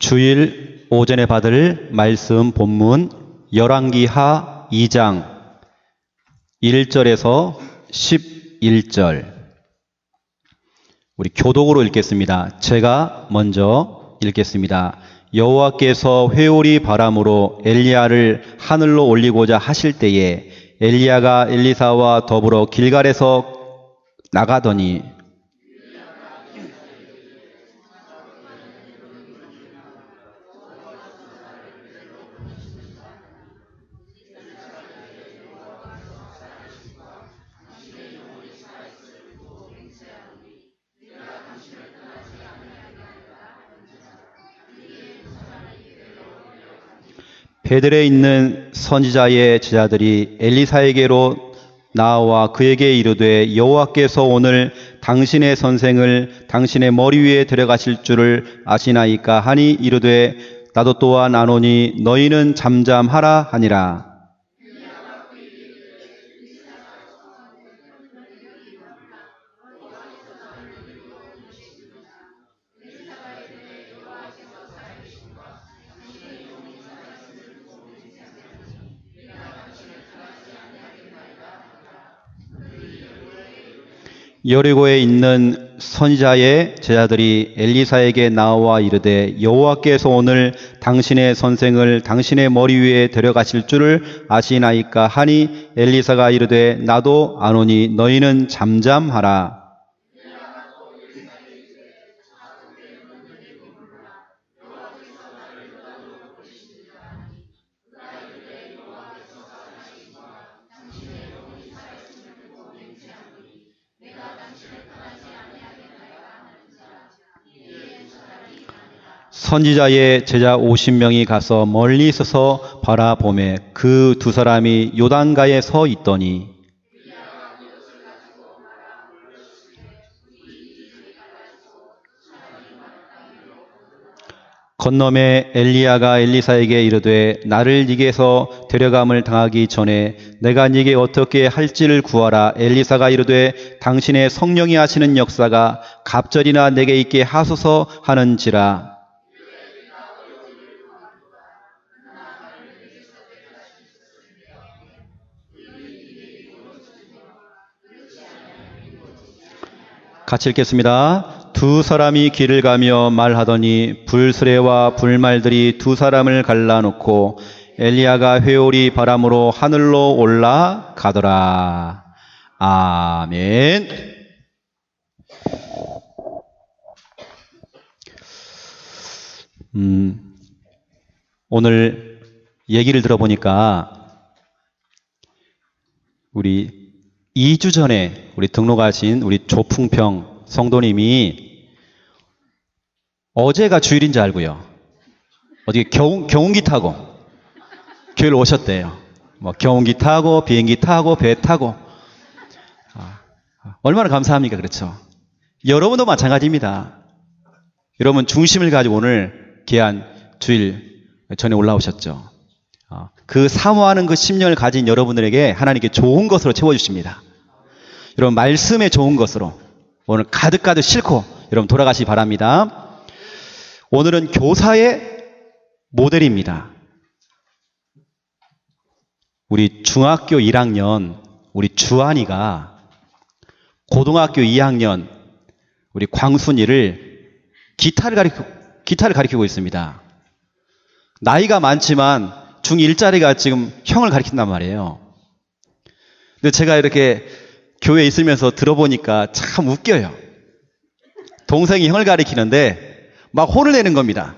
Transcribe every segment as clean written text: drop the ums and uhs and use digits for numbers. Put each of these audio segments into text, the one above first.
주일 오전에 받을 말씀 본문 열왕기하 2장 1절에서 11절 우리 교독으로 읽겠습니다. 제가 먼저 읽겠습니다. 여호와께서 회오리 바람으로 엘리야를 하늘로 올리고자 하실 때에 엘리야가 엘리사와 더불어 길갈에서 나가더니 베들에 있는 선지자의 제자들이 엘리사에게로 나와 그에게 이르되 여호와께서 오늘 당신의 선생을 당신의 머리 위에 데려가실 줄을 아시나이까 하니 이르되 나도 또한 아노니 너희는 잠잠하라 하니라. 여리고에 있는 선지자의 제자들이 엘리사에게 나와 이르되 여호와께서 오늘 당신의 선생을 당신의 머리 위에 데려가실 줄을 아시나이까 하니 엘리사가 이르되 나도 아노니 너희는 잠잠하라. 선지자의 제자 50명이 가서 멀리 있어서 바라보매 그 두 사람이 요단가에 서 있더니 건너매 엘리야가 엘리사에게 이르되 나를 네게서 데려감을 당하기 전에 내가 네게 어떻게 할지를 구하라. 엘리사가 이르되 당신의 성령이 하시는 역사가 갑절이나 내게 있게 하소서 하는지라. 같이 읽겠습니다. 두 사람이 길을 가며 말하더니 불수레와 불말들이 두 사람을 갈라놓고 엘리야가 회오리 바람으로 하늘로 올라가더라. 아멘. 오늘 얘기를 들어보니까 우리 2주 전에 우리 등록하신 우리 조풍평 성도님이 어제가 주일인 줄 알고요. 어떻게 경운기 타고 교회를 오셨대요. 뭐 경운기 타고 비행기 타고 배 타고 얼마나 감사합니까? 그렇죠. 여러분도 마찬가지입니다. 여러분 중심을 가지고 오늘 귀한 주일 전에 올라오셨죠. 그 사모하는 그 심령을 가진 여러분들에게 하나님께 좋은 것으로 채워주십니다. 여러분 말씀에 좋은 것으로 오늘 가득가득 싣고 여러분 돌아가시기 바랍니다. 오늘은 교사의 모델입니다. 우리 중학교 1학년 우리 주한이가 고등학교 2학년 우리 광순이를 기타를 가르치고 있습니다. 나이가 많지만 중1짜리가 지금 형을 가르친단 말이에요. 근데 제가 이렇게 교회에 있으면서 들어보니까 참 웃겨요. 동생이 형을 가르치는데 막 혼을 내는 겁니다.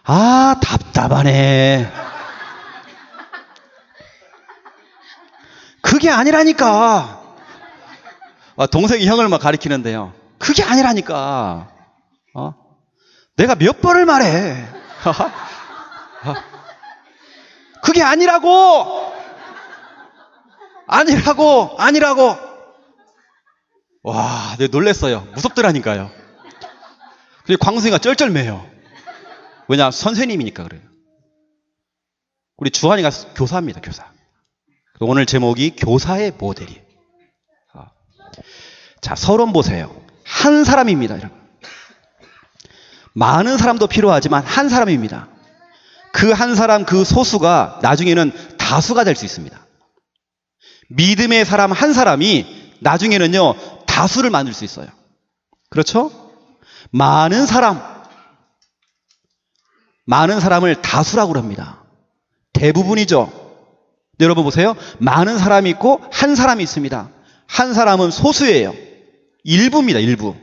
아, 답답하네. 그게 아니라니까. 동생이 형을 막 가르치는데요. 그게 아니라니까. 내가 몇 번을 말해. 그게 아니라고! 아니라고! 와, 내가 놀랬어요. 무섭더라니까요. 근데 광순이가 쩔쩔매요. 왜냐, 선생님이니까 그래요. 우리 주한이가 교사입니다, 교사. 오늘 제목이 교사의 모델이에요. 자, 서론 보세요. 한 사람입니다, 여러분. 많은 사람도 필요하지만 한 사람입니다. 그 한 사람, 그 소수가 나중에는 다수가 될 수 있습니다. 믿음의 사람 한 사람이 나중에는요, 다수를 만들 수 있어요. 그렇죠? 많은 사람을 다수라고 합니다. 대부분이죠. 여러분 보세요. 많은 사람이 있고 한 사람이 있습니다. 한 사람은 소수예요. 일부입니다. 일부.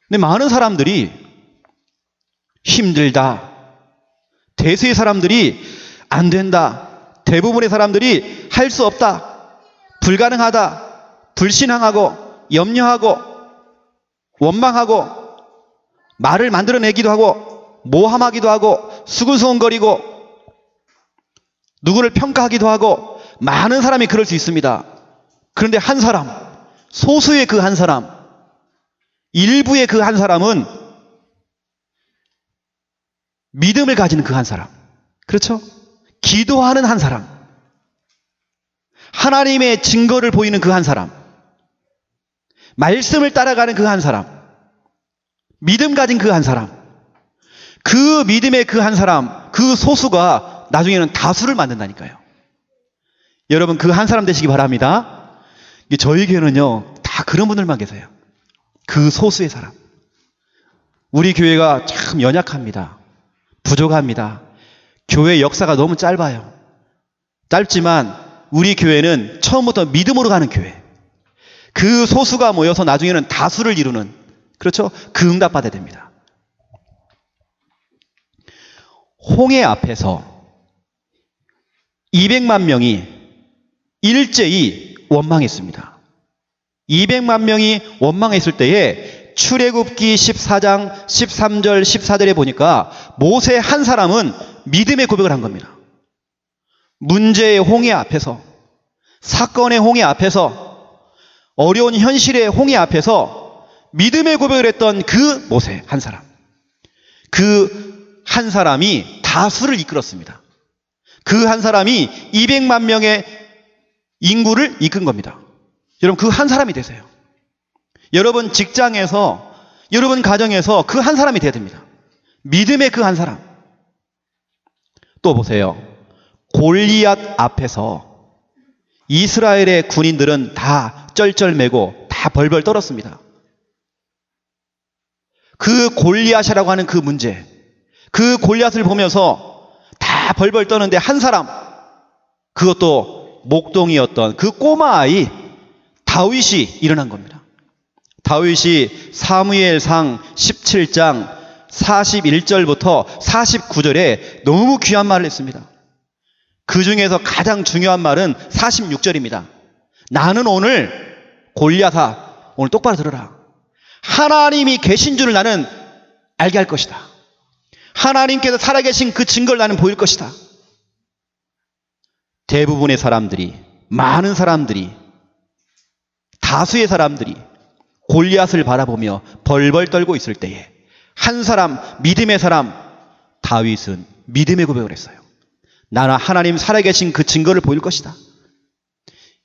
근데 많은 사람들이 힘들다. 대수의 사람들이 안 된다. 대부분의 사람들이 할 수 없다. 불가능하다. 불신앙하고 염려하고 원망하고 말을 만들어내기도 하고 모함하기도 하고 수근수근거리고 누구를 평가하기도 하고 많은 사람이 그럴 수 있습니다. 그런데 한 사람, 소수의 그 한 사람, 일부의 그 한 사람은 믿음을 가지는 그 한 사람, 그렇죠? 기도하는 한 사람, 하나님의 증거를 보이는 그 한 사람, 말씀을 따라가는 그 한 사람, 믿음 가진 그 한 사람, 그 믿음의 그 한 사람, 그 소수가 나중에는 다수를 만든다니까요. 여러분 그 한 사람 되시기 바랍니다. 저희 교회는요 다 그런 분들만 계세요. 그 소수의 사람. 우리 교회가 참 연약합니다. 부족합니다. 교회 역사가 너무 짧아요. 짧지만 우리 교회는 처음부터 믿음으로 가는 교회. 그 소수가 모여서 나중에는 다수를 이루는, 그렇죠? 그 응답받아야 됩니다. 홍해 앞에서 200만 명이 일제히 원망했습니다. 200만 명이 원망했을 때에 출애굽기 14장 13절 14절에 보니까 모세 한 사람은 믿음의 고백을 한 겁니다. 문제의 홍해 앞에서, 사건의 홍해 앞에서, 어려운 현실의 홍해 앞에서 믿음의 고백을 했던 그 모세 한 사람, 그 한 사람이 다수를 이끌었습니다. 그 한 사람이 200만 명의 인구를 이끈 겁니다. 여러분 그 한 사람이 되세요. 여러분 직장에서, 여러분 가정에서 그 한 사람이 돼야 됩니다. 믿음의 그 한 사람. 또 보세요. 골리앗 앞에서 이스라엘의 군인들은 다 쩔쩔매고 다 벌벌 떨었습니다. 그 골리앗이라고 하는 그 문제, 그 골리앗을 보면서 다 벌벌 떠는데 한 사람, 그것도 목동이었던 그 꼬마 아이 다윗이 일어난 겁니다. 다윗이 사무엘상 17장 41절부터 49절에 너무 귀한 말을 했습니다. 그 중에서 가장 중요한 말은 46절입니다. 나는 오늘 골리앗아, 오늘 똑바로 들어라. 하나님이 계신 줄을 나는 알게 할 것이다. 하나님께서 살아계신 그 증거를 나는 보일 것이다. 대부분의 사람들이, 많은 사람들이, 다수의 사람들이 골리앗을 바라보며 벌벌 떨고 있을 때에 한 사람, 믿음의 사람 다윗은 믿음의 고백을 했어요. 나는 하나님 살아계신 그 증거를 보일 것이다.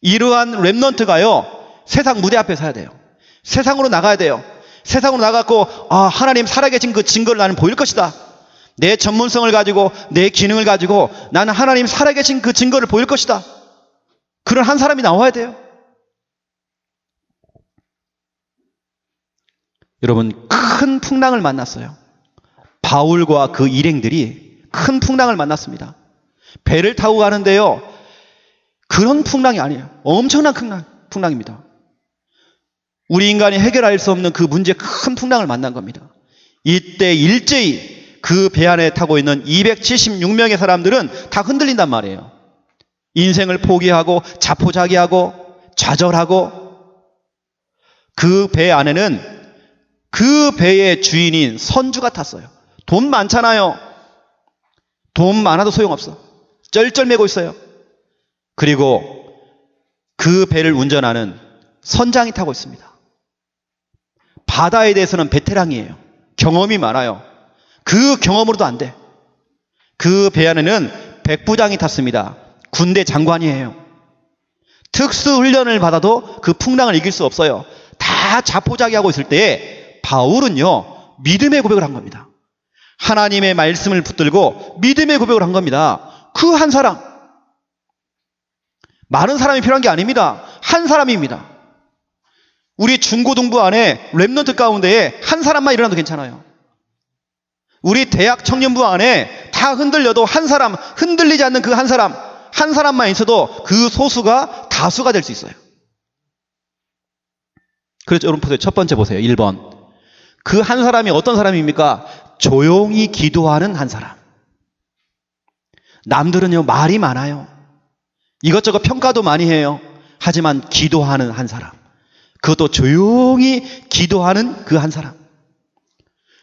이러한 렘넌트가요, 세상 무대 앞에 서야 돼요. 세상으로 나가야 돼요. 세상으로 나가고 하나님 살아계신 그 증거를 나는 보일 것이다. 내 전문성을 가지고, 내 기능을 가지고 나는 하나님 살아계신 그 증거를 보일 것이다. 그런 한 사람이 나와야 돼요. 여러분 큰 풍랑을 만났어요. 바울과 그 일행들이 큰 풍랑을 만났습니다. 배를 타고 가는데요, 그런 풍랑이 아니에요. 엄청난 풍랑입니다. 우리 인간이 해결할 수 없는 그 문제, 큰 풍랑을 만난 겁니다. 이때 일제히 그 배 안에 타고 있는 276명의 사람들은 다 흔들린단 말이에요. 인생을 포기하고 자포자기하고 좌절하고, 그 배 안에는 그 배의 주인인 선주가 탔어요. 돈 많잖아요. 돈 많아도 소용없어. 쩔쩔매고 있어요. 그리고 그 배를 운전하는 선장이 타고 있습니다. 바다에 대해서는 베테랑이에요. 경험이 많아요. 그 경험으로도 안 돼. 그 배 안에는 백부장이 탔습니다. 군대 장관이에요. 특수훈련을 받아도 그 풍랑을 이길 수 없어요. 다 자포자기하고 있을 때에 바울은요, 믿음의 고백을 한 겁니다. 하나님의 말씀을 붙들고 믿음의 고백을 한 겁니다. 그 한 사람. 많은 사람이 필요한 게 아닙니다. 한 사람입니다. 우리 중고등부 안에 랩넌트 가운데에 한 사람만 일어나도 괜찮아요. 우리 대학 청년부 안에 다 흔들려도 한 사람, 흔들리지 않는 그 한 사람만 있어도 그 소수가 다수가 될 수 있어요. 그래서 여러분 보세요. 첫 번째 보세요. 1번. 그 한 사람이 어떤 사람입니까? 조용히 기도하는 한 사람. 남들은요, 말이 많아요. 이것저것 평가도 많이 해요. 하지만 기도하는 한 사람. 그것도 조용히 기도하는 그 한 사람.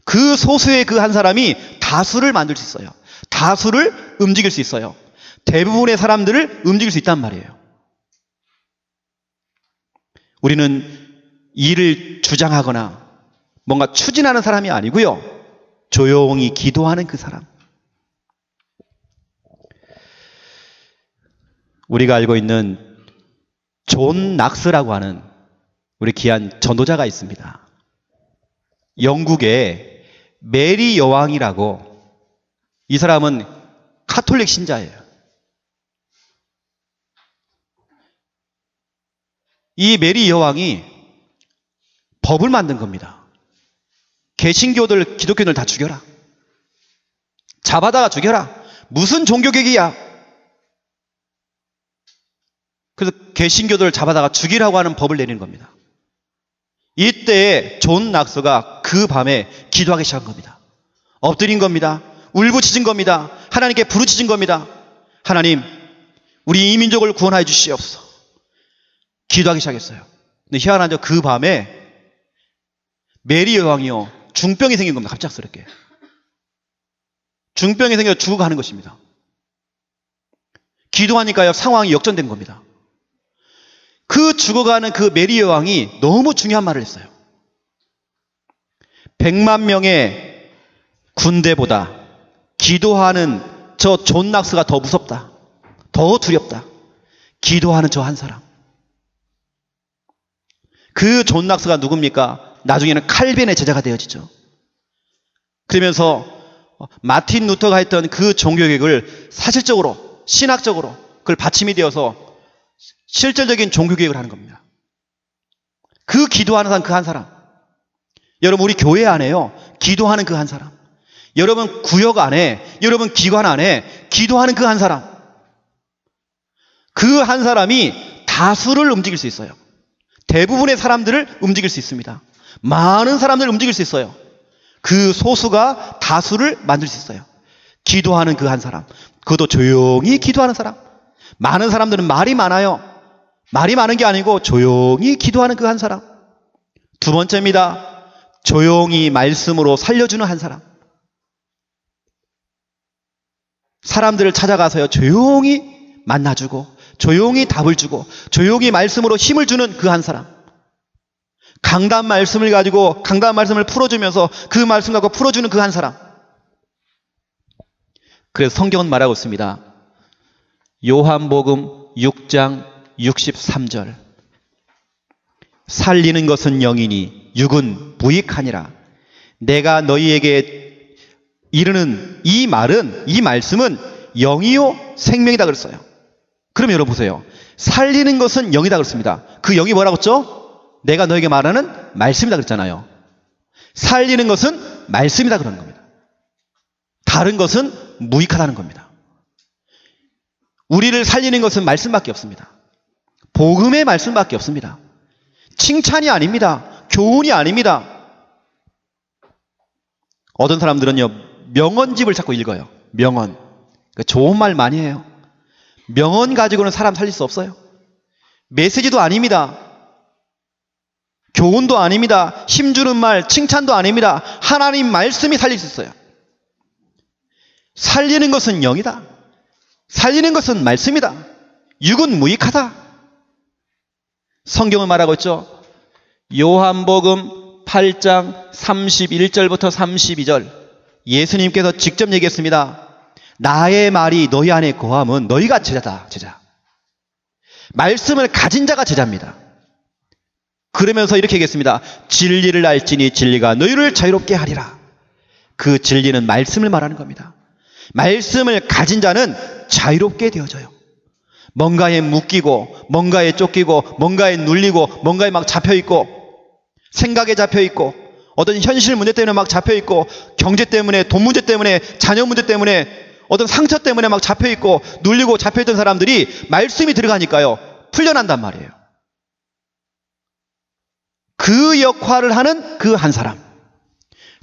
그 소수의 그 한 사람이 다수를 만들 수 있어요. 다수를 움직일 수 있어요. 대부분의 사람들을 움직일 수 있단 말이에요. 우리는 일을 주장하거나 뭔가 추진하는 사람이 아니고요. 조용히 기도하는 그 사람. 우리가 알고 있는 존 낙스라고 하는 우리 귀한 전도자가 있습니다. 영국의 메리 여왕이라고, 이 사람은 카톨릭 신자예요. 이 메리 여왕이 법을 만든 겁니다. 개신교들, 기독교인들 다 죽여라. 잡아다가 죽여라. 무슨 종교개혁이야. 그래서 개신교들을 잡아다가 죽이라고 하는 법을 내리는 겁니다. 이때 존 낙서가 그 밤에 기도하기 시작한 겁니다. 엎드린 겁니다. 울부짖은 겁니다. 하나님께 부르짖은 겁니다. 하나님, 우리 이 민족을 구원하여 주시옵소서. 기도하기 시작했어요. 근데 희한하죠. 그 밤에 메리 여왕이요, 중병이 생긴 겁니다. 갑작스럽게. 중병이 생겨 죽어가는 것입니다. 기도하니까요, 상황이 역전된 겁니다. 그 죽어가는 그 메리 여왕이 너무 중요한 말을 했어요. 100만 명의 군대보다 기도하는 저 존 낙스가 더 무섭다. 더 두렵다. 기도하는 저 한 사람. 그 존 낙스가 누굽니까? 나중에는 칼빈의 제자가 되어지죠. 그러면서 마틴 루터가 했던 그 종교개혁을 사실적으로, 신학적으로 그걸 받침이 되어서 실질적인 종교개혁을 하는 겁니다. 그 기도하는 사람, 그 한 사람. 여러분, 우리 교회 안에요, 기도하는 그 한 사람. 여러분 구역 안에, 여러분 기관 안에 기도하는 그 한 사람. 그 한 사람이 다수를 움직일 수 있어요. 대부분의 사람들을 움직일 수 있습니다. 많은 사람들을 움직일 수 있어요. 그 소수가 다수를 만들 수 있어요. 기도하는 그 한 사람. 그것도 조용히 기도하는 사람. 많은 사람들은 말이 많아요. 말이 많은 게 아니고 조용히 기도하는 그 한 사람. 두 번째입니다. 조용히 말씀으로 살려주는 한 사람. 사람들을 찾아가서요, 조용히 만나주고, 조용히 답을 주고, 조용히 말씀으로 힘을 주는 그 한 사람. 강단 말씀을 가지고 강단 말씀을 풀어주면서 그 말씀 갖고 풀어주는 그 한 사람. 그래서 성경은 말하고 있습니다. 요한복음 6장 63절. 살리는 것은 영이니 육은 무익하니라. 내가 너희에게 이르는 이 말은, 이 말씀은 영이요 생명이다 그랬어요. 그럼 여러분 보세요. 살리는 것은 영이다 그랬습니다. 그 영이 뭐라고 했죠? 내가 너에게 말하는 말씀이다 그랬잖아요. 살리는 것은 말씀이다 그러는 겁니다. 다른 것은 무익하다는 겁니다. 우리를 살리는 것은 말씀밖에 없습니다. 복음의 말씀밖에 없습니다. 칭찬이 아닙니다. 교훈이 아닙니다. 어떤 사람들은요, 명언집을 자꾸 읽어요. 명언. 그러니까 좋은 말 많이 해요. 명언 가지고는 사람 살릴 수 없어요. 메시지도 아닙니다. 교훈도 아닙니다. 힘주는 말, 칭찬도 아닙니다. 하나님 말씀이 살릴 수 있어요. 살리는 것은 영이다. 살리는 것은 말씀이다. 육은 무익하다. 성경을 말하고 있죠. 요한복음 8장 31절부터 32절. 예수님께서 직접 얘기했습니다. 나의 말이 너희 안에 거하면 너희가 제자다. 제자. 말씀을 가진 자가 제자입니다. 그러면서 이렇게 얘기했습니다. 진리를 알지니 진리가 너희를 자유롭게 하리라. 그 진리는 말씀을 말하는 겁니다. 말씀을 가진 자는 자유롭게 되어져요. 뭔가에 묶이고, 뭔가에 쫓기고, 뭔가에 눌리고, 뭔가에 막 잡혀있고, 생각에 잡혀있고, 어떤 현실 문제 때문에 막 잡혀있고, 경제 때문에, 돈 문제 때문에, 자녀 문제 때문에, 어떤 상처 때문에 막 잡혀있고, 눌리고 잡혀있던 사람들이 말씀이 들어가니까요, 풀려난단 말이에요. 그 역할을 하는 그 한 사람,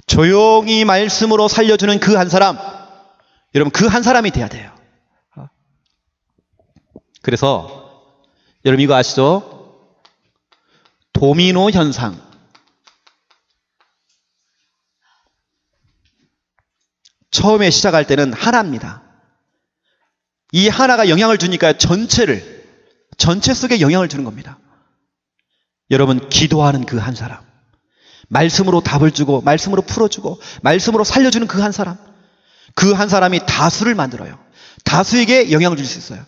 조용히 말씀으로 살려주는 그 한 사람, 여러분 그 한 사람이 돼야 돼요. 그래서 여러분 이거 아시죠? 도미노 현상. 처음에 시작할 때는 하나입니다. 이 하나가 영향을 주니까 전체 속에 영향을 주는 겁니다. 여러분 기도하는 그 한 사람, 말씀으로 답을 주고 말씀으로 풀어주고 말씀으로 살려주는 그 한 사람, 그 한 사람이 다수를 만들어요. 다수에게 영향을 줄 수 있어요.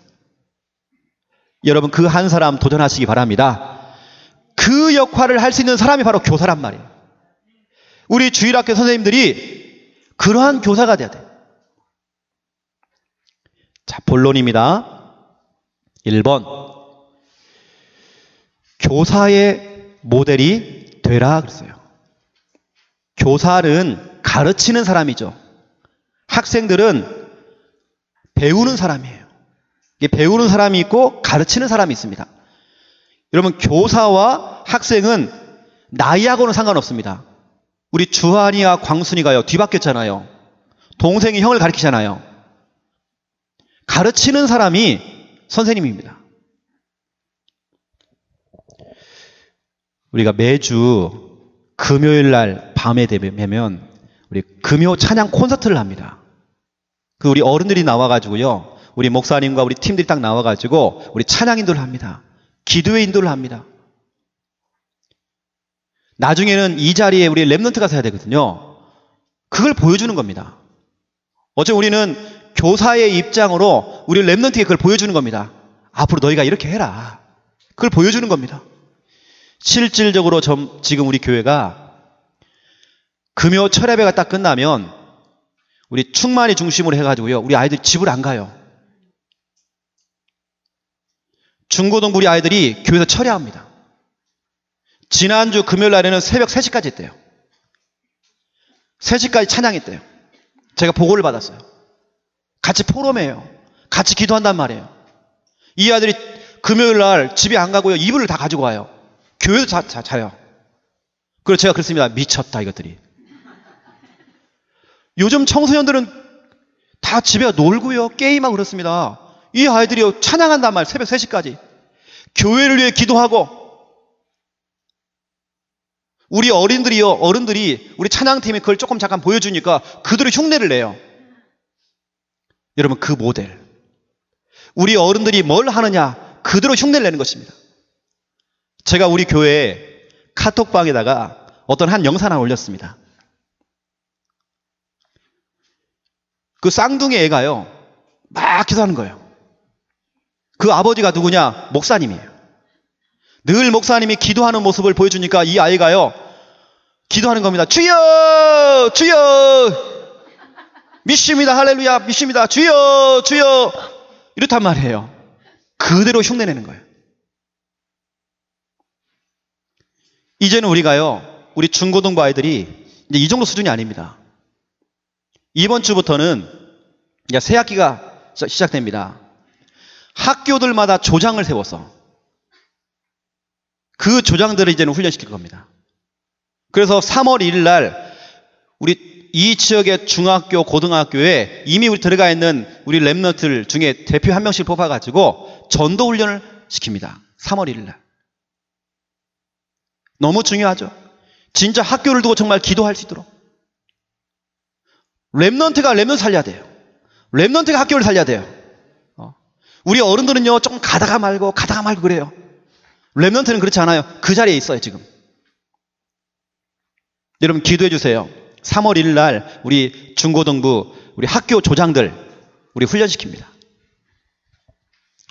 여러분 그 한 사람 도전하시기 바랍니다. 그 역할을 할 수 있는 사람이 바로 교사란 말이에요. 우리 주일학교 선생님들이 그러한 교사가 돼야 돼요. 자, 본론입니다. 1번, 교사의 모델이 되라 그랬어요. 교사는 가르치는 사람이죠. 학생들은 배우는 사람이에요. 배우는 사람이 있고 가르치는 사람이 있습니다. 여러분 교사와 학생은 나이하고는 상관없습니다. 우리 주한이와 광순이가요 뒤바뀌었잖아요. 동생이 형을 가르치잖아요. 가르치는 사람이 선생님입니다. 우리가 매주 금요일 날 밤에 되면 우리 금요 찬양 콘서트를 합니다. 그 우리 어른들이 나와가지고요, 우리 목사님과 우리 팀들이 딱 나와가지고 우리 찬양 인도를 합니다. 기도의 인도를 합니다. 나중에는 이 자리에 우리 랩넌트가 서야 되거든요. 그걸 보여주는 겁니다. 어제 우리는 교사의 입장으로 우리 랩넌트에게 그걸 보여주는 겁니다. 앞으로 너희가 이렇게 해라. 그걸 보여주는 겁니다. 실질적으로 지금 우리 교회가 금요 철야배가 딱 끝나면 우리 충만이 중심으로 해가지고요, 우리 아이들이 집을 안 가요. 중고등부 우리 아이들이 교회에서 철야합니다. 지난주 금요일 날에는 새벽 3시까지 했대요. 3시까지 찬양했대요. 제가 보고를 받았어요. 같이 포럼해요. 같이 기도한단 말이에요. 이 아들이 금요일 날 집에 안 가고요, 이불을 다 가지고 와요. 교회에서 자요. 그래서 제가 그랬습니다. 미쳤다 이것들이. 요즘 청소년들은 다 집에 놀고요, 게임하고 그렇습니다. 이 아이들이 찬양한단 말이에요. 새벽 3시까지. 교회를 위해 기도하고, 우리 어른들이 우리 찬양팀이 그걸 조금 잠깐 보여주니까 그들이 흉내를 내요. 여러분 그 모델, 우리 어른들이 뭘 하느냐 그대로 흉내를 내는 것입니다. 제가 우리 교회 카톡방에다가 어떤 한 영상 하나 올렸습니다. 그 쌍둥이 애가요 막 기도하는 거예요. 그 아버지가 누구냐? 목사님이에요. 늘 목사님이 기도하는 모습을 보여주니까 이 아이가요 기도하는 겁니다. 주여 주여 믿습니다. 할렐루야 믿습니다. 주여 주여 이렇단 말이에요. 그대로 흉내내는 거예요. 이제는 우리 중고등부 아이들이 이제 이 정도 수준이 아닙니다. 이번 주부터는 이제 새 학기가 시작됩니다. 학교들마다 조장을 세워서 그 조장들을 이제는 훈련시킬 겁니다. 그래서 3월 1일 날 우리 이 지역의 중학교, 고등학교에 이미 우리 들어가 있는 우리 랩런트들 중에 대표 한 명씩 뽑아가지고 전도 훈련을 시킵니다. 3월 1일 날. 너무 중요하죠. 진짜 학교를 두고 정말 기도할 수 있도록. 랩런트가 랩런트 살려야 돼요. 랩런트가 학교를 살려야 돼요. 우리 어른들은요 조금 가다가 말고 그래요. 랩런트는 그렇지 않아요. 그 자리에 있어요 지금. 여러분 기도해 주세요. 3월 1일 날 우리 중고등부 우리 학교 조장들 우리 훈련시킵니다.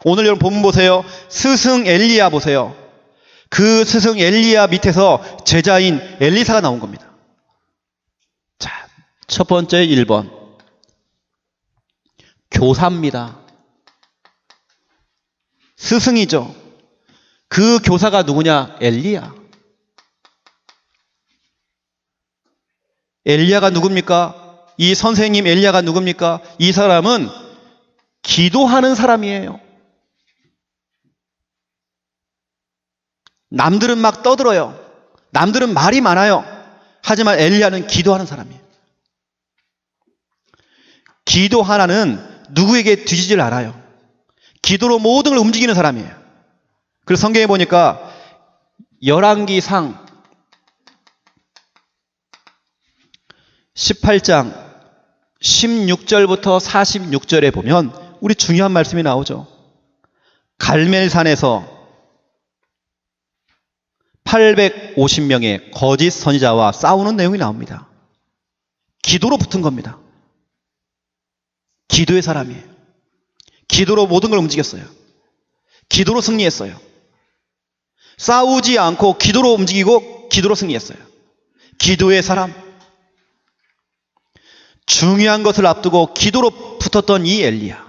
오늘 여러분 본문 보세요. 스승 엘리야 보세요. 그 스승 엘리야 밑에서 제자인 엘리사가 나온 겁니다. 자, 첫 번째 1번. 교사입니다. 스승이죠. 그 교사가 누구냐? 엘리야. 엘리야가 누굽니까? 이 선생님 엘리야가 누굽니까? 이 사람은 기도하는 사람이에요. 남들은 막 떠들어요. 남들은 말이 많아요. 하지만 엘리야는 기도하는 사람이에요. 기도 하나는 누구에게 뒤지질 않아요. 기도로 모든 걸 움직이는 사람이에요. 그래서 성경에 보니까 열왕기상 18장 16절부터 46절에 보면 우리 중요한 말씀이 나오죠. 갈멜산에서 850명의 거짓 선지자와 싸우는 내용이 나옵니다. 기도로 붙은 겁니다. 기도의 사람이에요. 기도로 모든 걸 움직였어요. 기도로 승리했어요. 싸우지 않고 기도로 움직이고 기도로 승리했어요. 기도의 사람. 중요한 것을 앞두고 기도로 붙었던 이 엘리야.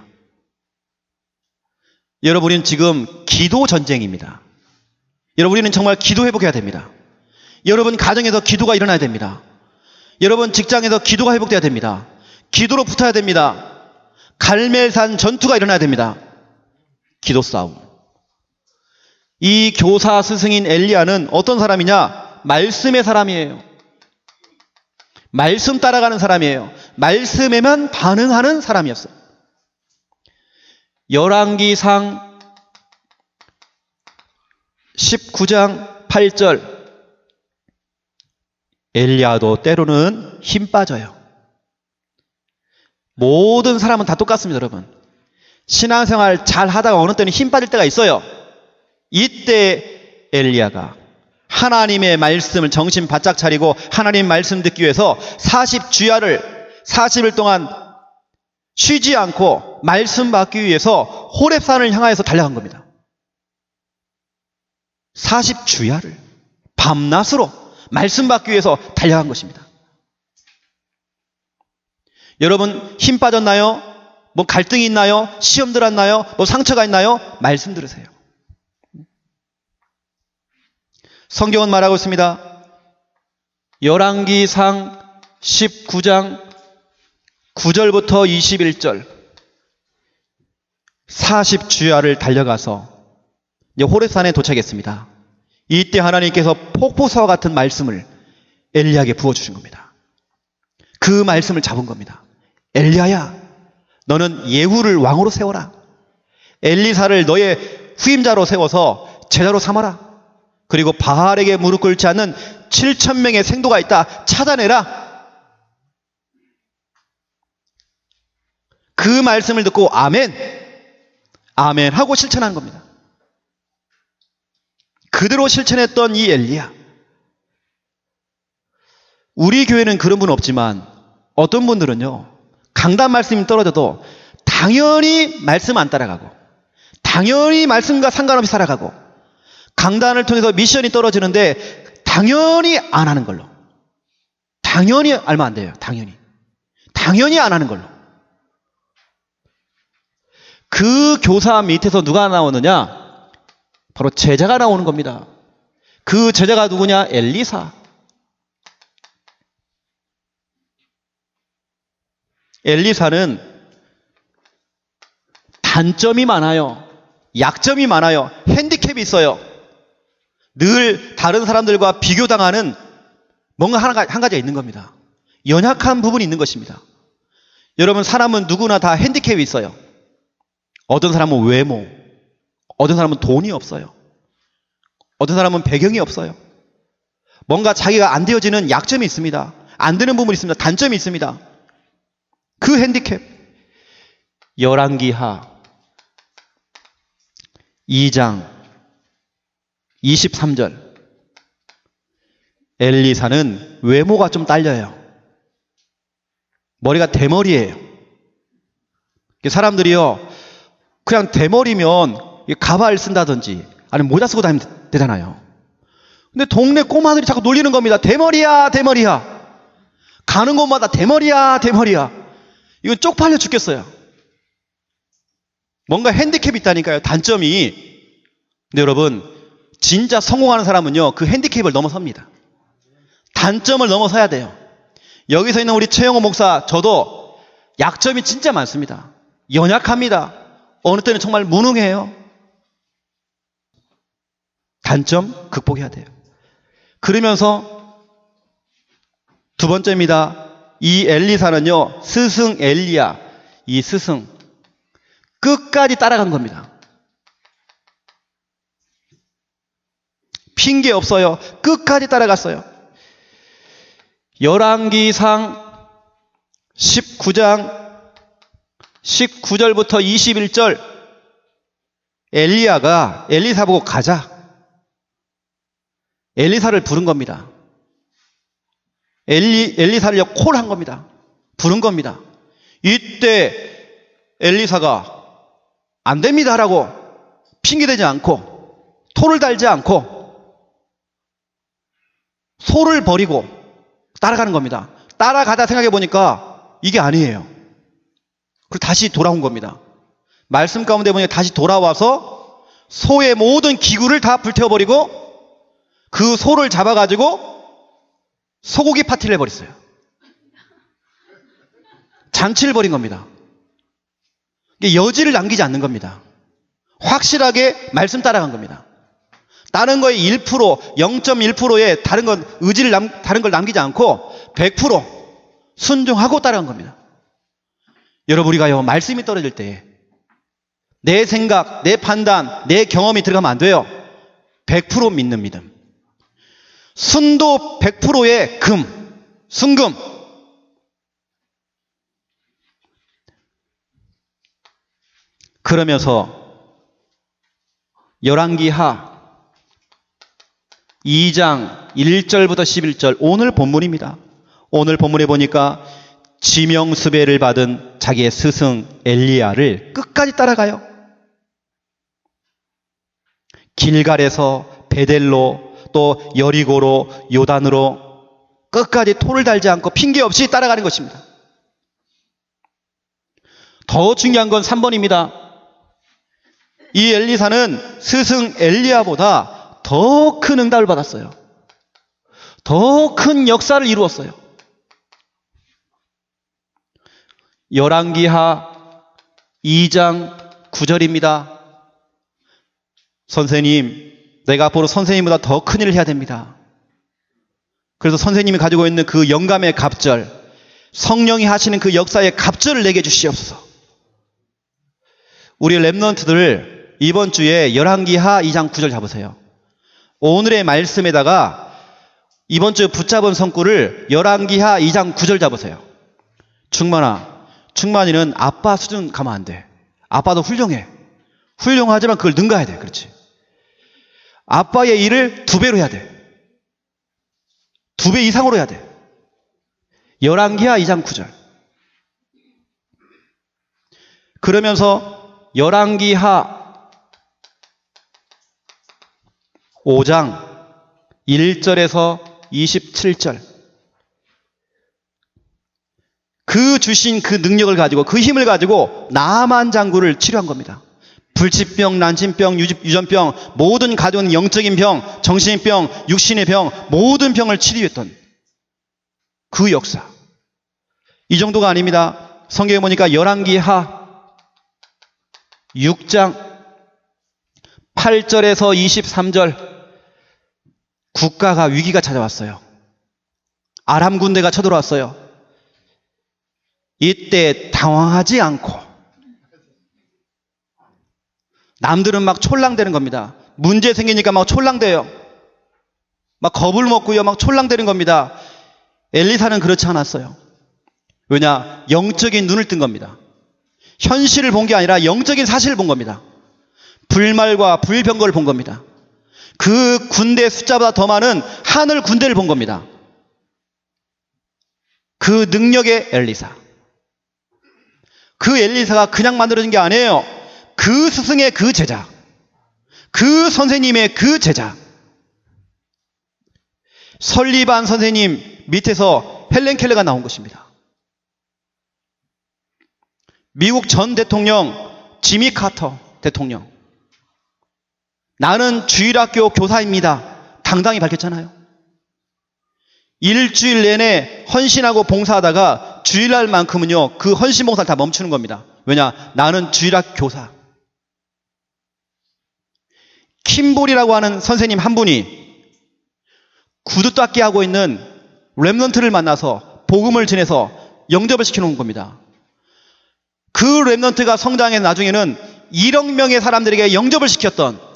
여러분, 우리는 지금 기도 전쟁입니다. 여러분, 우리는 정말 기도 회복해야 됩니다. 여러분, 가정에서 기도가 일어나야 됩니다. 여러분, 직장에서 기도가 회복돼야 됩니다. 기도로 붙어야 됩니다. 갈멜산 전투가 일어나야 됩니다. 기도 싸움. 이 교사 스승인 엘리야는 어떤 사람이냐? 말씀의 사람이에요. 말씀 따라가는 사람이에요. 말씀에만 반응하는 사람이었어요. 열왕기상 19장 8절. 엘리야도 때로는 힘 빠져요. 모든 사람은 다 똑같습니다, 여러분. 신앙생활 잘 하다가 어느 때는 힘 빠질 때가 있어요. 이때 엘리야가 하나님의 말씀을 정신 바짝 차리고 하나님 말씀 듣기 위해서 40주야를 40일 동안 쉬지 않고 말씀 받기 위해서 호렙산을 향하여서 달려간 겁니다. 40주야를 밤낮으로 말씀 받기 위해서 달려간 것입니다. 여러분, 힘 빠졌나요? 뭐 갈등이 있나요? 시험 들었나요? 뭐 상처가 있나요? 말씀 들으세요. 성경은 말하고 있습니다. 열왕기상 19장 9절부터 21절 40주야를 달려가서 이제 호렙산에 도착했습니다. 이때 하나님께서 폭포수와 같은 말씀을 엘리야에게 부어주신 겁니다. 그 말씀을 잡은 겁니다. 엘리야야, 너는 예후를 왕으로 세워라. 엘리사를 너의 후임자로 세워서 제자로 삼아라. 그리고 바알에게 무릎 꿇지 않는 7,000명의 생도가 있다. 찾아내라. 그 말씀을 듣고 아멘, 아멘 하고 실천한 겁니다. 그대로 실천했던 이 엘리야. 우리 교회는 그런 분 없지만 어떤 분들은요, 강단 말씀이 떨어져도 당연히 말씀 안 따라가고 당연히 말씀과 상관없이 살아가고 강단을 통해서 미션이 떨어지는데 당연히 안 하는 걸로. 당연히 알면 안 돼요. 당연히 안 하는 걸로. 그 교사 밑에서 누가 나오느냐? 바로 제자가 나오는 겁니다. 그 제자가 누구냐? 엘리사. 엘리사는 단점이 많아요. 약점이 많아요. 핸디캡이 있어요. 늘 다른 사람들과 비교당하는 뭔가 한 가지가 있는 겁니다. 연약한 부분이 있는 것입니다. 여러분, 사람은 누구나 다 핸디캡이 있어요. 어떤 사람은 외모, 어떤 사람은 돈이 없어요. 어떤 사람은 배경이 없어요. 뭔가 자기가 안 되어지는 약점이 있습니다. 안 되는 부분이 있습니다. 단점이 있습니다. 그 핸디캡. 열왕기하 2장 23절. 엘리사는 외모가 좀 딸려요. 머리가 대머리예요. 사람들이요, 그냥 대머리면 가발 쓴다든지 아니면 모자 쓰고 다니면 되잖아요. 근데 동네 꼬마들이 자꾸 놀리는 겁니다. 대머리야, 대머리야. 가는 곳마다 대머리야, 대머리야. 이건 쪽팔려 죽겠어요. 뭔가 핸디캡이 있다니까요. 단점이. 근데 여러분, 진짜 성공하는 사람은요, 그 핸디캡을 넘어섭니다. 단점을 넘어서야 돼요. 여기서 있는 우리 최영호 목사, 저도 약점이 진짜 많습니다. 연약합니다. 어느 때는 정말 무능해요. 단점 극복해야 돼요. 그러면서 두 번째입니다. 이 엘리사는요, 스승 엘리야, 이 스승 끝까지 따라간 겁니다. 핑계 없어요. 끝까지 따라갔어요. 열왕기상 19장 19절부터 21절 엘리야가 엘리사 보고 가자. 엘리사를 부른 겁니다. 엘리사를 콜한 겁니다. 부른 겁니다. 이때 엘리사가 안 됩니다 라고 핑계대지 않고 토를 달지 않고 소를 버리고 따라가는 겁니다. 따라가다 생각해 보니까 이게 아니에요. 그리고 다시 돌아온 겁니다. 말씀 가운데 보니까 다시 돌아와서 소의 모든 기구를 다 불태워버리고 그 소를 잡아가지고 소고기 파티를 해버렸어요. 잔치를 벌인 겁니다. 이게 여지를 남기지 않는 겁니다. 확실하게 말씀 따라간 겁니다. 다른 거에 1%, 0.1%의 다른 걸 남기지 않고 100% 순종하고 따라간 겁니다. 여러분, 우리가요, 말씀이 떨어질 때 내 생각, 내 판단, 내 경험이 들어가면 안 돼요. 100% 믿는 믿음. 순도 100%의 순금. 그러면서 열왕기하 2장 1절부터 11절 오늘 본문입니다. 오늘 본문에 보니까 지명수배를 받은 자기의 스승 엘리야를 끝까지 따라가요. 길갈에서 베델로 또 여리고로 요단으로 끝까지 토를 달지 않고 핑계 없이 따라가는 것입니다. 더 중요한 건 3번입니다. 이 엘리사는 스승 엘리야보다 더 큰 응답을 받았어요. 더 큰 역사를 이루었어요. 열왕기하 2장 9절입니다. 선생님, 내가 앞으로 선생님보다 더 큰 일을 해야 됩니다. 그래서 선생님이 가지고 있는 그 영감의 갑절, 성령이 하시는 그 역사의 갑절을 내게 주시옵소서. 우리 랩런트들 이번 주에 열왕기하 2장 9절 잡으세요. 오늘의 말씀에다가 이번 주에 붙잡은 성구를 열왕기하 2장 9절 잡으세요. 충만이는 아빠 수준 가면 안 돼. 아빠도 훌륭해. 훌륭하지만 그걸 능가해야 돼. 그렇지. 아빠의 일을 2배로 해야 돼. 2배 이상으로 해야 돼. 열왕기하 2장 9절. 그러면서 열왕기하 5장 1절에서 27절. 그 주신 그 능력을 가지고, 그 힘을 가지고 나만 장군을 치료한 겁니다. 불치병, 난침병, 유전병, 모든 가져온 영적인 병, 정신의 병, 육신의 병, 모든 병을 치료했던 그 역사. 이 정도가 아닙니다. 성경에 보니까 열왕기하 6장 8절에서 23절 국가가 위기가 찾아왔어요. 아람 군대가 쳐들어왔어요. 이때 당황하지 않고 남들은 막 촐랑대는 겁니다. 문제 생기니까 막 촐랑대요. 막 겁을 먹고요. 막 촐랑대는 겁니다. 엘리사는 그렇지 않았어요. 왜냐? 영적인 눈을 뜬 겁니다. 현실을 본 게 아니라 영적인 사실을 본 겁니다. 불말과 불병거를 본 겁니다. 그 군대 숫자보다 더 많은 하늘 군대를 본 겁니다. 그 능력의 엘리사. 그 엘리사가 그냥 만들어진 게 아니에요. 그 스승의 그 제자, 그 선생님의 그 제자. 설리반 선생님 밑에서 헬렌 켈러가 나온 것입니다. 미국 전 대통령 지미 카터 대통령. 나는 주일학교 교사입니다. 당당히 밝혔잖아요. 일주일 내내 헌신하고 봉사하다가 주일날만큼은요, 그 헌신 봉사를 다 멈추는 겁니다. 왜냐? 나는 주일학교 교사. 킴볼이라고 하는 선생님 한 분이 구두 닦기 하고 있는 렘넌트를 만나서 복음을 전해서 영접을 시켜놓은 겁니다. 그 렘넌트가 성장해 나중에는 1억 명의 사람들에게 영접을 시켰던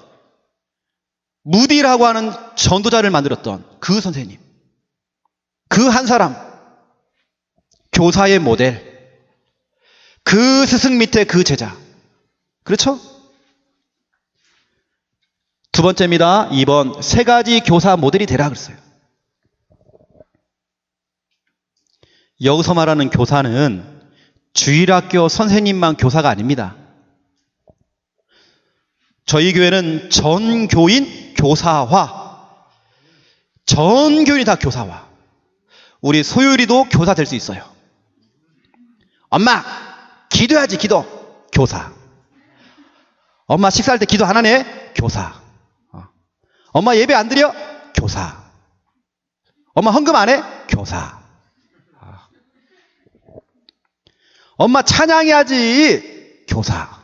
무디라고 하는 전도자를 만들었던 그 선생님. 그 한 사람. 교사의 모델. 그 스승 밑에 그 제자. 그렇죠? 두 번째입니다. 2번. 세 가지 교사 모델이 되라 그랬어요. 여기서 말하는 교사는 주일학교 선생님만 교사가 아닙니다. 저희 교회는 전교인 교사화. 전교인이 다 교사화. 우리 소율이도 교사 될 수 있어요. 엄마, 기도해야지, 기도. 교사. 엄마 식사할 때 기도 안 하네? 교사. 엄마 예배 안 드려? 교사. 엄마 헌금 안 해? 교사. 엄마 찬양해야지. 교사.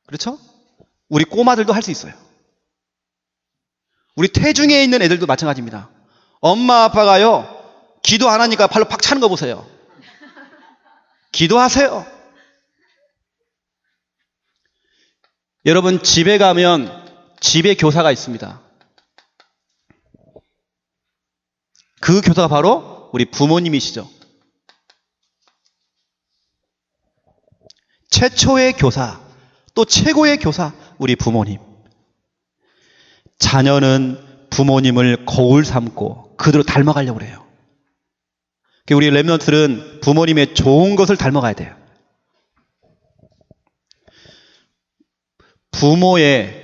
그렇죠? 우리 꼬마들도 할 수 있어요. 우리 태중에 있는 애들도 마찬가지입니다. 엄마 아빠가요, 기도 안 하니까 발로 팍 차는 거 보세요. 기도하세요. 여러분 집에 가면 집에 교사가 있습니다. 그 교사가 바로 우리 부모님이시죠. 최초의 교사, 또 최고의 교사, 우리 부모님. 자녀는 부모님을 거울 삼고 그대로 닮아가려고 해요. 우리 렘넌트들은 부모님의 좋은 것을 닮아가야 돼요. 부모의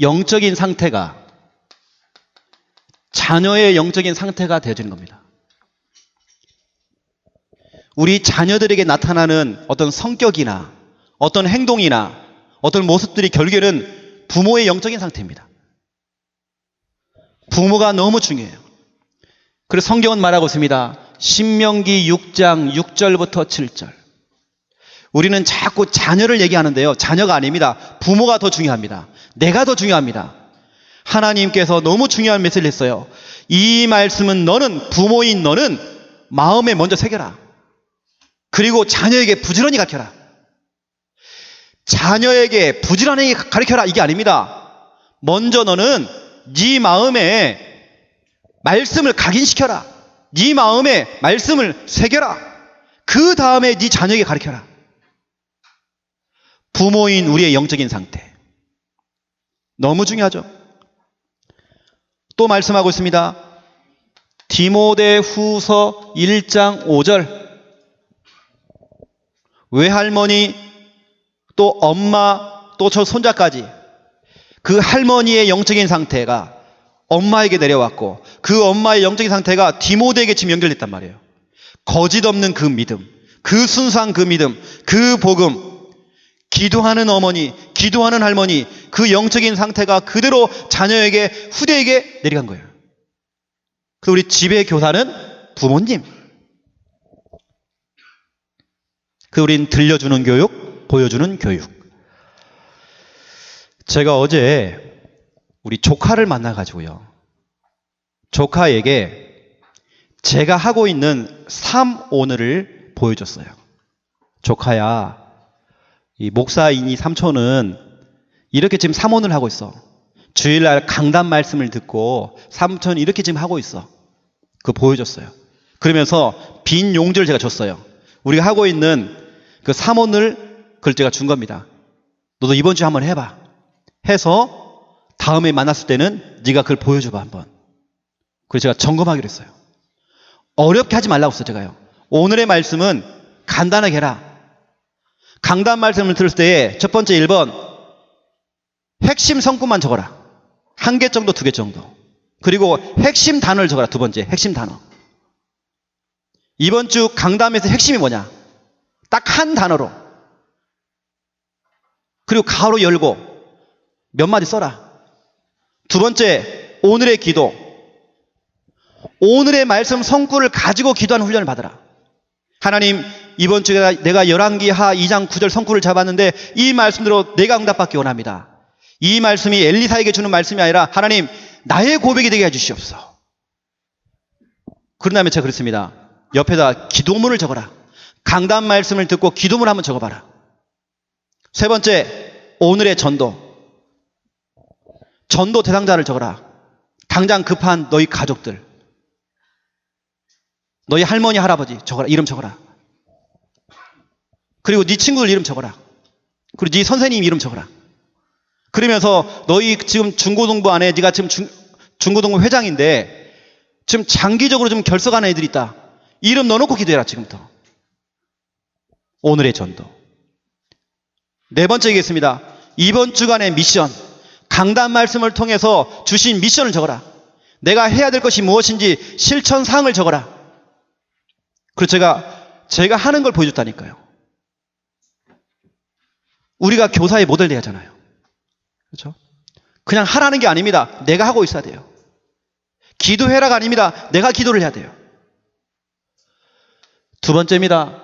영적인 상태가 자녀의 영적인 상태가 되어지는 겁니다. 우리 자녀들에게 나타나는 어떤 성격이나 어떤 행동이나 어떤 모습들이 결국에는 부모의 영적인 상태입니다. 부모가 너무 중요해요. 그래서 성경은 말하고 있습니다. 신명기 6장 6절부터 7절. 우리는 자꾸 자녀를 얘기하는데요. 자녀가 아닙니다. 부모가 더 중요합니다. 내가 더 중요합니다. 하나님께서 너무 중요한 메시지를 했어요. 이 말씀은 너는, 부모인 너는 마음에 먼저 새겨라. 그리고 자녀에게 부지런히 가르쳐라. 자녀에게 부지런히 가르쳐라 이게 아닙니다. 먼저 너는 네 마음에 말씀을 각인시켜라. 네 마음에 말씀을 새겨라. 그 다음에 네 자녀에게 가르쳐라. 부모인 우리의 영적인 상태. 너무 중요하죠. 또 말씀하고 있습니다. 디모데후서 1장 5절. 외할머니, 또 엄마, 또 저 손자까지 그 할머니의 영적인 상태가 엄마에게 내려왔고 그 엄마의 영적인 상태가 디모데에게 지금 연결됐단 말이에요. 거짓 없는 그 믿음, 그 순수한 그 믿음, 그 복음, 기도하는 어머니, 기도하는 할머니, 그 영적인 상태가 그대로 자녀에게, 후대에게 내려간 거예요. 그 우리 집의 교사는 부모님. 그 우린 들려주는 교육, 보여주는 교육. 제가 어제 우리 조카를 만나가지고요. 조카에게 제가 하고 있는 삶 오늘을 보여줬어요. 조카야, 이 목사이니 삼촌은 이렇게 지금 삼원을 하고 있어. 주일날 강단 말씀을 듣고 삼촌이 이렇게 지금 하고 있어. 그거 보여줬어요. 그러면서 빈 용지를 제가 줬어요. 우리가 하고 있는 그 삼원을 그걸 제가 준 겁니다. 너도 이번 주에 한번 해봐. 해서 다음에 만났을 때는 네가 그걸 보여줘봐 한번. 그래서 제가 점검하기로 했어요. 어렵게 하지 말라고 했어요. 제가요. 오늘의 말씀은 간단하게 해라. 강단 말씀을 들을 때 첫 번째 1번 핵심 성구만 적어라. 1개 정도 2개 정도. 그리고 핵심 단어를 적어라. 두 번째, 핵심 단어. 이번 주 강담에서 핵심이 뭐냐? 딱 한 단어로. 그리고 가로 열고 몇 마디 써라. 두 번째, 오늘의 기도. 오늘의 말씀 성구를 가지고 기도하는 훈련을 받으라. 하나님, 이번 주에 내가 열왕기하 2장 9절 성구를 잡았는데 이 말씀대로 내가 응답받기 원합니다. 이 말씀이 엘리사에게 주는 말씀이 아니라 하나님, 나의 고백이 되게 해주시옵소서. 그런 다음에 제가 그랬습니다. 옆에다 기도문을 적어라. 강단 말씀을 듣고 기도문 한번 적어봐라. 세 번째, 오늘의 전도. 전도 대상자를 적어라. 당장 급한 너희 가족들, 너희 할머니, 할아버지 적어라. 이름 적어라. 그리고 네 친구들 이름 적어라. 그리고 네 선생님 이름 적어라. 그러면서 너희 지금 중고등부 안에 네가 지금 중고등부 회장인데 지금 장기적으로 좀 결석하는 애들이 있다. 이름 넣어놓고 기도해라. 지금부터. 오늘의 전도. 네 번째 얘기했습니다. 이번 주간의 미션. 강단 말씀을 통해서 주신 미션을 적어라. 내가 해야 될 것이 무엇인지 실천 사항을 적어라. 그리고 제가 하는 걸 보여줬다니까요. 우리가 교사의 모델 돼야 하잖아요. 그렇죠? 그냥 하라는 게 아닙니다. 내가 하고 있어야 돼요. 기도해라가 아닙니다. 내가 기도를 해야 돼요. 두 번째입니다.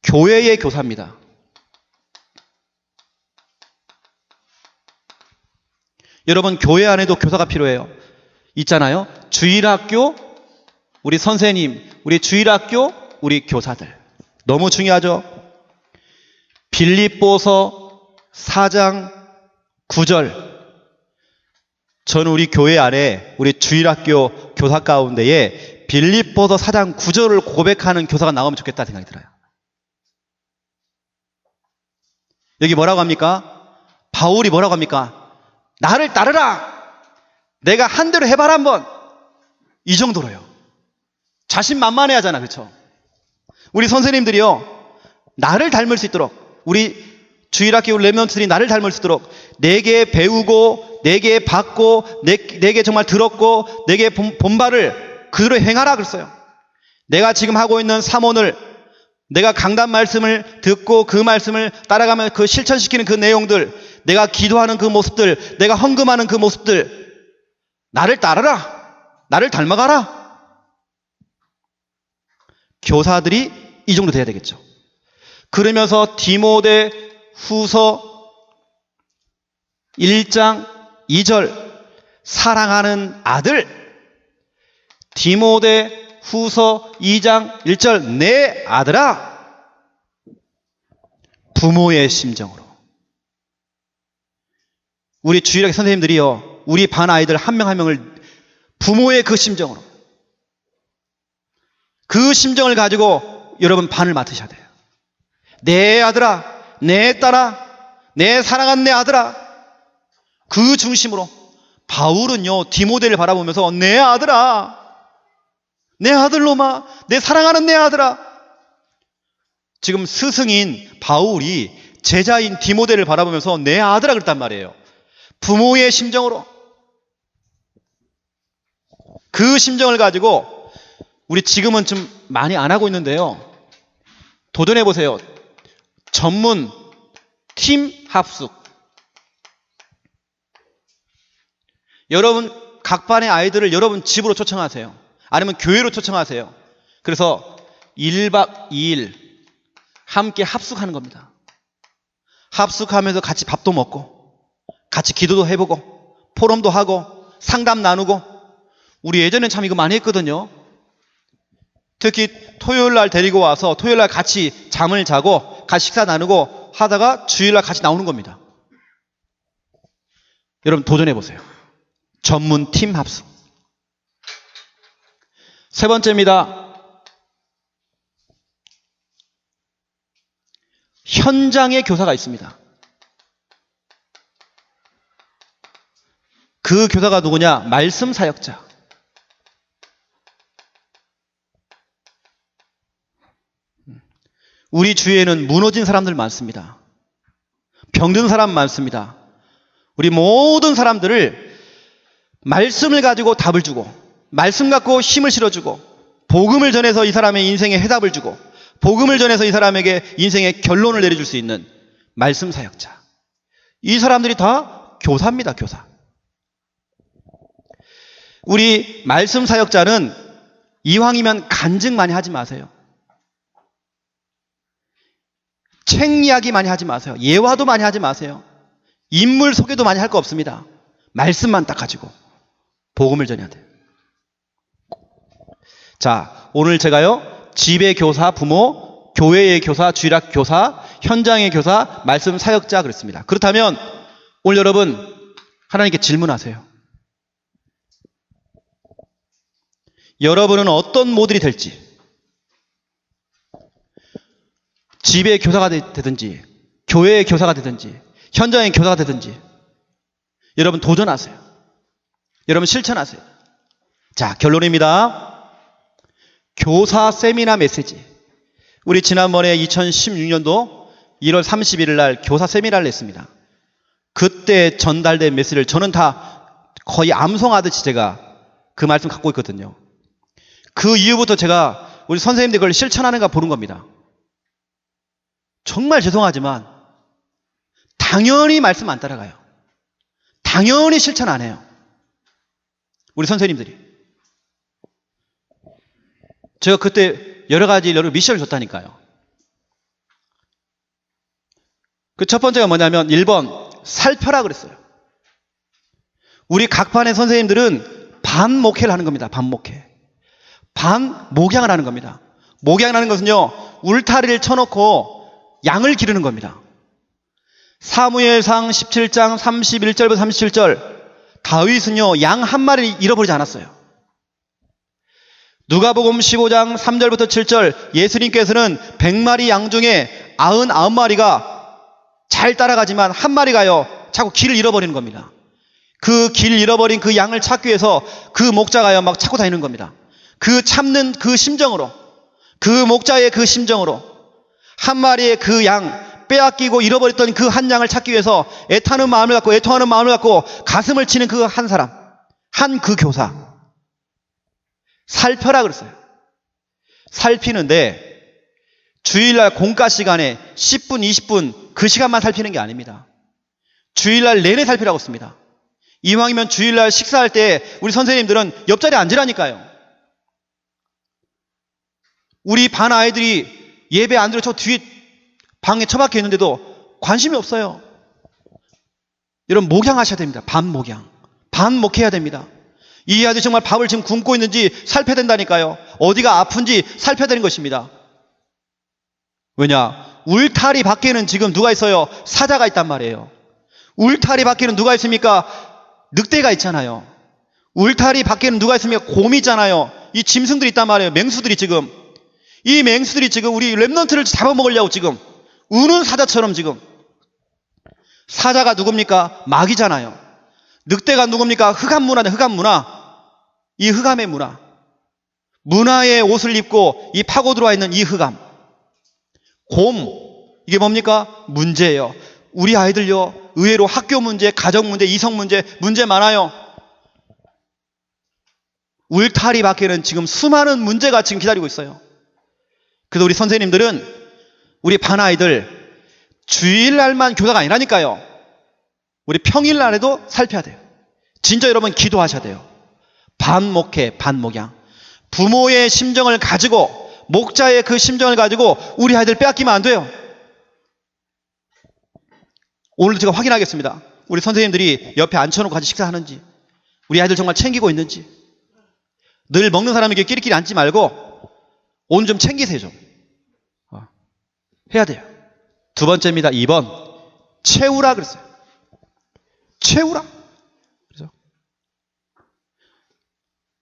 교회의 교사입니다. 여러분, 교회 안에도 교사가 필요해요. 있잖아요. 주일학교, 우리 선생님, 우리 주일학교, 우리 교사들. 너무 중요하죠. 빌립보서 4장 9절. 저는 우리 교회 안에 우리 주일학교 교사 가운데에 빌립보서 4장 9절을 고백하는 교사가 나오면 좋겠다 생각이 들어요. 여기 뭐라고 합니까? 바울이 뭐라고 합니까? 나를 따르라. 내가 한 대로 해봐라 한번. 이 정도로요. 자신만만해 하잖아. 그렇죠? 우리 선생님들이요, 나를 닮을 수 있도록, 우리 주일학교 렘넌트들이 나를 닮을 수 있도록 내게 배우고 내게 받고 내게 정말 들었고 내게 본바를 그대로 행하라 그랬어요. 내가 지금 하고 있는 사모를, 내가 강단 말씀을 듣고 그 말씀을 따라가면 그 실천시키는 그 내용들, 내가 기도하는 그 모습들, 내가 헌금하는 그 모습들, 나를 따르라. 나를 닮아가라. 교사들이 이 정도 돼야 되겠죠. 그러면서 디모데 후서 1장 2절 사랑하는 아들, 디모데 후서 2장 1절 내 아들아, 부모의 심정으로. 우리 주일학교 선생님들이요, 우리 반 아이들 한 명 한 명을 부모의 그 심정으로, 그 심정을 가지고 여러분 반을 맡으셔야 돼요. 내 아들아, 내 딸아, 내 사랑하는 내 아들아. 그 중심으로. 바울은요, 디모데를 바라보면서 내 아들아, 내 아들놈아, 내 사랑하는 내 아들아. 지금 스승인 바울이 제자인 디모데를 바라보면서 내 아들아 그랬단 말이에요. 부모의 심정으로. 그 심정을 가지고 우리 지금은 좀 많이 안 하고 있는데요. 도전해 보세요. 전문 팀 합숙. 여러분 각 반의 아이들을 여러분 집으로 초청하세요. 아니면 교회로 초청하세요. 그래서 1박 2일 함께 합숙하는 겁니다. 합숙하면서 같이 밥도 먹고 같이 기도도 해보고 포럼도 하고 상담 나누고. 우리 예전엔 참 이거 많이 했거든요. 특히 토요일날 데리고 와서 토요일날 같이 잠을 자고 같이 식사 나누고 하다가 주일날 같이 나오는 겁니다. 여러분 도전해보세요. 전문 팀 합숙. 세 번째입니다. 현장에 교사가 있습니다. 그 교사가 누구냐? 말씀 사역자. 우리 주위에는 무너진 사람들 많습니다. 병든 사람 많습니다. 우리 모든 사람들을 말씀을 가지고 답을 주고, 말씀 갖고 힘을 실어주고, 복음을 전해서 이 사람의 인생에 해답을 주고, 복음을 전해서 이 사람에게 인생의 결론을 내려줄 수 있는 말씀 사역자. 이 사람들이 다 교사입니다, 교사. 우리 말씀 사역자는 이왕이면 간증 많이 하지 마세요. 책 이야기 많이 하지 마세요. 예화도 많이 하지 마세요. 인물 소개도 많이 할 거 없습니다. 말씀만 딱 가지고 복음을 전해야 돼요. 자, 오늘 제가요, 집의 교사, 부모, 교회의 교사, 주일학 교사, 현장의 교사, 말씀 사역자 그랬습니다. 그렇다면 오늘 여러분 하나님께 질문하세요. 여러분은 어떤 모델이 될지, 집의 교사가 되든지, 교회의 교사가 되든지, 현장의 교사가 되든지, 여러분 도전하세요. 여러분 실천하세요. 자, 결론입니다. 교사 세미나 메시지. 우리 지난번에 2016년도 1월 31일 날 교사 세미나를 냈습니다. 그때 전달된 메시지를 저는 다 거의 암송하듯이 제가 그 말씀 갖고 있거든요. 그 이후부터 제가 우리 선생님들 그걸 실천하는가 보는 겁니다. 정말 죄송하지만 당연히 말씀 안 따라가요. 당연히 실천 안 해요. 우리 선생님들이. 제가 그때 여러 가지 미션을 줬다니까요. 그 첫 번째가 뭐냐면 1번 살펴라 그랬어요. 우리 각 반의 선생님들은 반 목회를 하는 겁니다. 반 목회. 반 목양을 하는 겁니다. 목양을 하는 것은요, 울타리를 쳐놓고 양을 기르는 겁니다. 사무엘상 17장 31절부터 37절, 다윗은요 양 한 마리 잃어버리지 않았어요. 누가복음 15장 3절부터 7절, 예수님께서는 100마리 양 중에 99마리가 잘 따라가지만 한 마리가요 자꾸 길을 잃어버리는 겁니다. 그 길 잃어버린 그 양을 찾기 위해서 그 목자가요 막 찾고 다니는 겁니다. 그 참는 그 심정으로, 그 목자의 그 심정으로 한 마리의 그 양 빼앗기고 잃어버렸던 그 한 양을 찾기 위해서 애타는 마음을 갖고, 애통하는 마음을 갖고 가슴을 치는 그 한 사람, 한 그 교사. 살펴라 그랬어요. 살피는데 주일날 공과 시간에 10분, 20분 그 시간만 살피는 게 아닙니다. 주일날 내내 살피라고 씁니다. 이왕이면 주일날 식사할 때 우리 선생님들은 옆자리에 앉으라니까요. 우리 반 아이들이 예배 안 들어 저 뒤에 방에 처박혀 있는데도 관심이 없어요. 여러분 목양하셔야 됩니다. 반 목양. 반 목해야 됩니다. 이 아들이 정말 밥을 지금 굶고 있는지 살펴야 된다니까요. 어디가 아픈지 살펴야 되는 것입니다. 왜냐? 울타리 밖에는 지금 누가 있어요? 사자가 있단 말이에요. 울타리 밖에는 누가 있습니까? 늑대가 있잖아요. 울타리 밖에는 누가 있습니까? 곰이 있잖아요. 이 짐승들이 있단 말이에요. 맹수들이 지금. 이 맹수들이 지금 우리 랩넌트를 잡아먹으려고 지금 우는 사자처럼 지금. 사자가 누굽니까? 마귀잖아요. 늑대가 누굽니까? 흑암 문화네, 흑암 문화. 이 흑암의 문화. 문화의 옷을 입고 이 파고 들어와 있는 이 흑암. 곰. 이게 뭡니까? 문제예요. 우리 아이들요, 의외로 학교 문제, 가정 문제, 이성 문제, 문제 많아요. 울타리 밖에는 지금 수많은 문제가 지금 기다리고 있어요. 그래서 우리 선생님들은 우리 반 아이들 주일날만 교사가 아니라니까요. 우리 평일날에도 살펴야 돼요. 진짜 여러분 기도하셔야 돼요. 반목회, 반목양. 부모의 심정을 가지고, 목자의 그 심정을 가지고 우리 아이들 빼앗기면 안 돼요. 오늘도 제가 확인하겠습니다. 우리 선생님들이 옆에 앉혀놓고 같이 식사하는지, 우리 아이들 정말 챙기고 있는지. 늘 먹는 사람에게 끼리끼리 앉지 말고 오늘 좀 챙기세요. 좀 해야 돼요. 두 번째입니다. 2번 채우라 그랬어요. 채우라. 그래서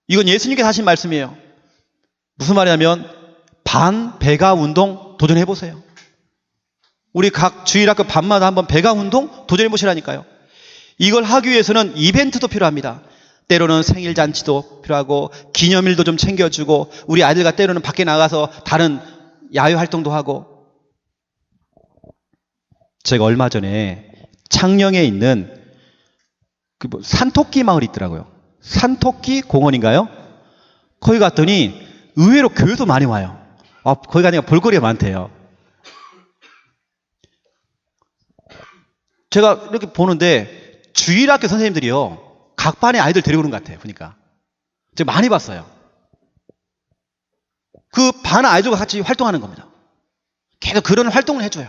이건 예수님께서 하신 말씀이에요. 무슨 말이냐면 반 배가 운동 도전해 보세요. 우리 각 주일학교 밤마다 한번 배가 운동 도전해 보시라니까요. 이걸 하기 위해서는 이벤트도 필요합니다. 때로는 생일 잔치도 필요하고 기념일도 좀 챙겨주고 우리 아이들과 때로는 밖에 나가서 다른 야외 활동도 하고. 제가 얼마 전에 창녕에 있는 그 산토끼 마을이 있더라고요. 산토끼 공원인가요? 거기 갔더니 의외로 교회도 많이 와요. 거기 가니까 볼거리가 많대요. 제가 이렇게 보는데 주일학교 선생님들이요, 각 반에 아이들 데리고 오는 것 같아요. 보니까 제가 많이 봤어요. 그 반 아이들과 같이 활동하는 겁니다. 계속 그런 활동을 해줘요.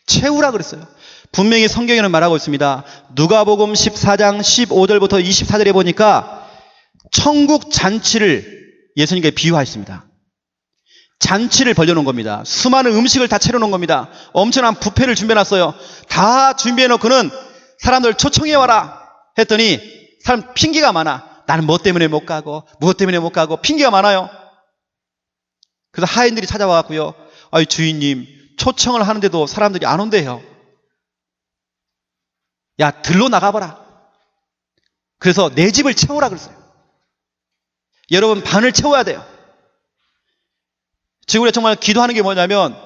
채우라 그랬어요. 분명히 성경에는 말하고 있습니다. 누가복음 14장 15절부터 24절에 보니까 천국 잔치를 예수님께 비유하였습니다. 잔치를 벌려놓은 겁니다. 수많은 음식을 다 차려놓은 겁니다. 엄청난 뷔페를 준비해놨어요. 다 준비해놓고는 사람들 초청해와라 했더니 사람 핑계가 많아. 나는 뭐 때문에 못 가고 무엇 때문에 못 가고 핑계가 많아요. 그래서 하인들이 찾아와갖고요, 아이 주인님, 초청을 하는데도 사람들이 안 온대요. 야, 들로 나가봐라. 그래서 내 집을 채우라 그랬어요. 여러분, 반을 채워야 돼요. 지금 우리가 정말 기도하는 게 뭐냐면,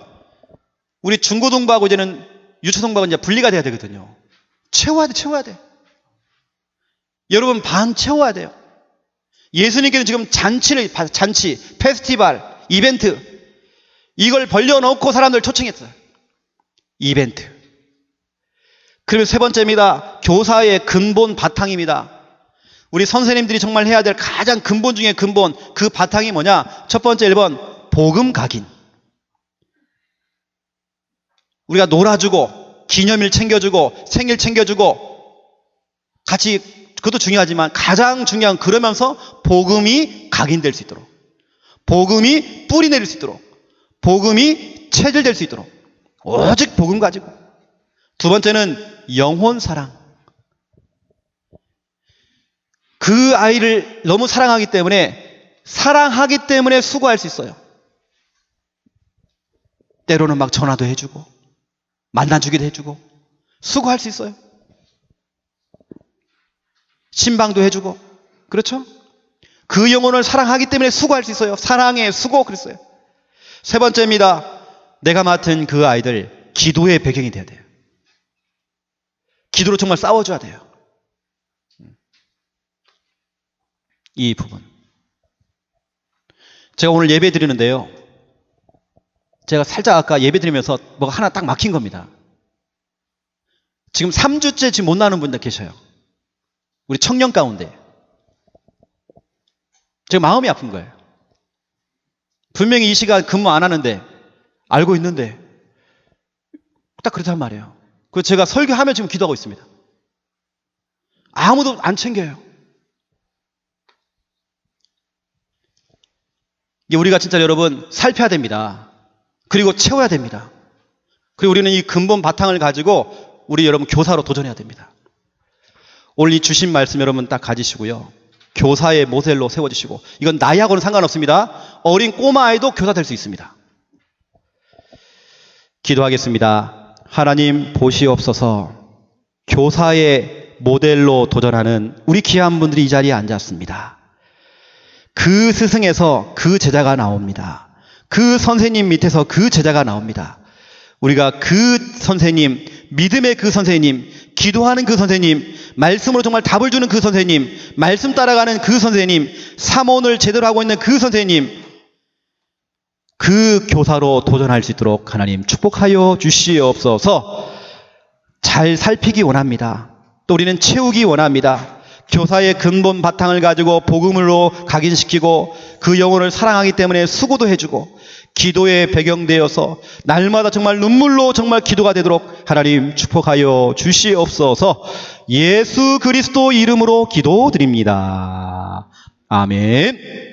우리 중고등부하고 이제는 유초등부하고 이제 분리가 돼야 되거든요. 채워야 돼, 채워야 돼. 여러분, 반 채워야 돼요. 예수님께는 지금 잔치, 페스티벌, 이벤트, 이걸 벌려놓고 사람들 초청했어요. 이벤트. 그리고 세 번째입니다. 교사의 근본 바탕입니다. 우리 선생님들이 정말 해야 될 가장 근본 중에 근본, 그 바탕이 뭐냐? 첫 번째 1번, 복음 각인. 우리가 놀아주고, 기념일 챙겨주고, 생일 챙겨주고, 같이, 그것도 중요하지만 가장 중요한, 그러면서 복음이 각인될 수 있도록, 복음이 뿌리 내릴 수 있도록, 복음이 체질될 수 있도록, 오직 복음 가지고. 두 번째는 영혼 사랑. 그 아이를 너무 사랑하기 때문에 수고할 수 있어요. 때로는 막 전화도 해주고 만나주기도 해주고 수고할 수 있어요. 신방도 해주고, 그렇죠? 그 영혼을 사랑하기 때문에 수고할 수 있어요. 사랑의 수고, 그랬어요. 세 번째입니다. 내가 맡은 그 아이들 기도의 배경이 돼야 돼요. 기도로 정말 싸워줘야 돼요. 이 부분. 제가 오늘 예배 드리는데요, 제가 살짝 아까 예배 드리면서 뭐가 하나 딱 막힌 겁니다. 지금 3주째 지금 못 나는 분들 계셔요. 우리 청년 가운데. 제가 마음이 아픈 거예요. 분명히 이 시간 근무 안 하는데, 알고 있는데 딱 그렇단 말이에요. 그래서 제가 설교하면 지금 기도하고 있습니다. 아무도 안 챙겨요. 우리가 진짜 여러분 살펴야 됩니다. 그리고 채워야 됩니다. 그리고 우리는 이 근본 바탕을 가지고 우리 여러분 교사로 도전해야 됩니다. 오늘 이 주신 말씀 여러분 딱 가지시고요, 교사의 모델로 세워주시고, 이건 나이하고는 상관없습니다. 어린 꼬마아이도 교사 될 수 있습니다. 기도하겠습니다. 하나님 보시옵소서. 교사의 모델로 도전하는 우리 귀한 분들이 이 자리에 앉았습니다. 그 스승에서 그 제자가 나옵니다. 그 선생님 밑에서 그 제자가 나옵니다. 우리가 그 선생님, 믿음의 그 선생님, 기도하는 그 선생님, 말씀으로 정말 답을 주는 그 선생님, 말씀 따라가는 그 선생님, 사모를 제대로 하고 있는 그 선생님, 그 교사로 도전할 수 있도록 하나님 축복하여 주시옵소서. 잘 살피기 원합니다. 또 우리는 채우기 원합니다. 교사의 근본 바탕을 가지고 복음으로 각인시키고 그 영혼을 사랑하기 때문에 수고도 해주고, 기도의 배경되어서 날마다 정말 눈물로 정말 기도가 되도록 하나님 축복하여 주시옵소서. 예수 그리스도 이름으로 기도드립니다. 아멘.